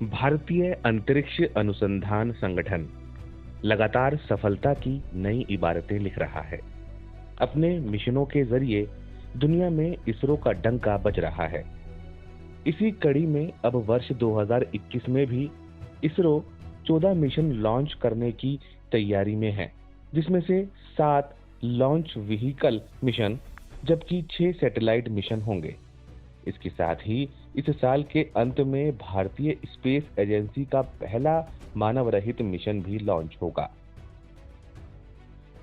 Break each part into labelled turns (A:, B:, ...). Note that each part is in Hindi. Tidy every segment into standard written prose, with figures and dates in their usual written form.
A: भारतीय अंतरिक्ष अनुसंधान संगठन लगातार सफलता की नई इबारतें लिख रहा है। अपने मिशनों के जरिए दुनिया में इसरो का डंका बज रहा है। इसी कड़ी में अब वर्ष 2021 में भी इसरो 14 मिशन लॉन्च करने की तैयारी में है, जिसमें से 7 लॉन्च व्हीकल मिशन जबकि 6 सैटेलाइट मिशन होंगे। इसके साथ ही इस साल के अंत में भारतीय स्पेस एजेंसी का पहला मानव रहित मिशन भी लॉन्च होगा।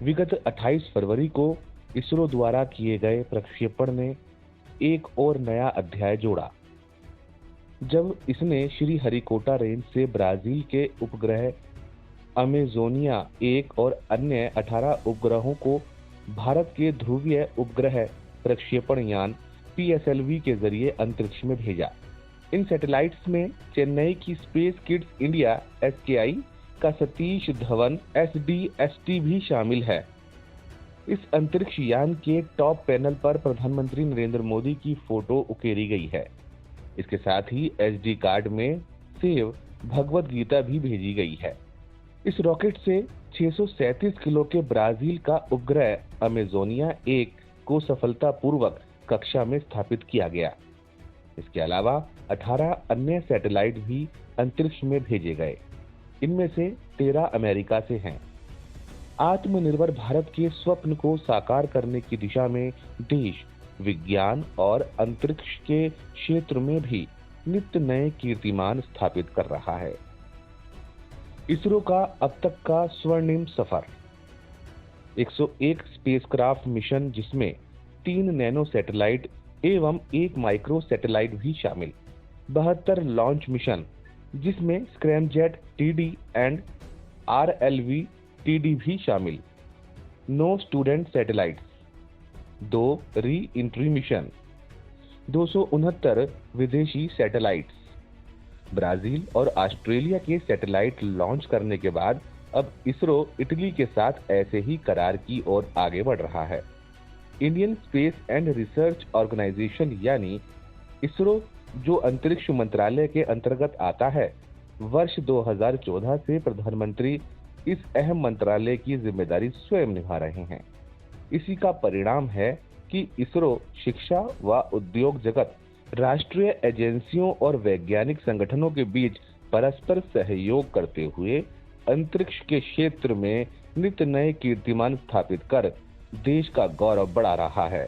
A: विगत 28 फरवरी को इसरो द्वारा किए गए प्रक्षेपण ने एक और नया अध्याय जोड़ा, जब इसने श्रीहरिकोटा रेंज से ब्राजील के उपग्रह अमेजोनिया 1 और अन्य 18 उपग्रहों को भारत के ध्रुवीय उपग्रह प्रक्षेपण यान PSLV के जरिए अंतरिक्ष में भेजा। इन सैटेलाइट्स में चेन्नई की स्पेस किड्स इंडिया SKI का सतीश धवन SDST भी शामिल है। इस अंतरिक्ष यान के टॉप पैनल पर प्रधानमंत्री नरेंद्र मोदी की फोटो उकेरी गई है। इसके साथ ही SD कार्ड में सेव भगवत गीता भी भेजी गई है। इस रॉकेट से 637 किलो के ब्राजील का उपग्रह अमेजोनिया 1 को सफलतापूर्वक कक्षा में स्थापित किया गया। इसके अलावा 18 अन्य सैटेलाइट भी अंतरिक्ष में भेजे गए। इनमें से 13 अमेरिका से हैं। आत्मनिर्भर भारत के स्वप्न को साकार करने की दिशा में देश विज्ञान और अंतरिक्ष के क्षेत्र में भी नित्य नए कीर्तिमान स्थापित कर रहा है। इसरो का अब तक का स्वर्णिम सफर 101 स्पेसक्राफ्ट मिशन, जिसमें 3 नैनो सैटेलाइट एवं 1 माइक्रो सैटेलाइट भी शामिल, 72 लॉन्च मिशन, जिसमें scramjet TD and RLV TD भी शामिल, 9 student satellites, 2 re entry mission, 269 विदेशी सैटेलाइट्स। ब्राजील और ऑस्ट्रेलिया के सैटेलाइट लॉन्च करने के बाद अब इसरो इटली के साथ ऐसे ही करार की ओर आगे बढ़ रहा है। Indian space and research organisation यानी इसरो, जो अंतरिक्ष मंत्रालय के अंतर्गत आता है, वर्ष 2014 से प्रधानमंत्री इस अहम मंत्रालय की जिम्मेदारी स्वयं निभा रहे हैं। इसी का परिणाम है कि इसरो शिक्षा व उद्योग जगत, राष्ट्रीय एजेंसियों और वैज्ञानिक संगठनों के बीच परस्पर सहयोग करते हुए अंतरिक्ष के क्षेत्र में नित्य नए कीर्तिमान स्थापित कर देश का गौरव बढ़ा रहा है।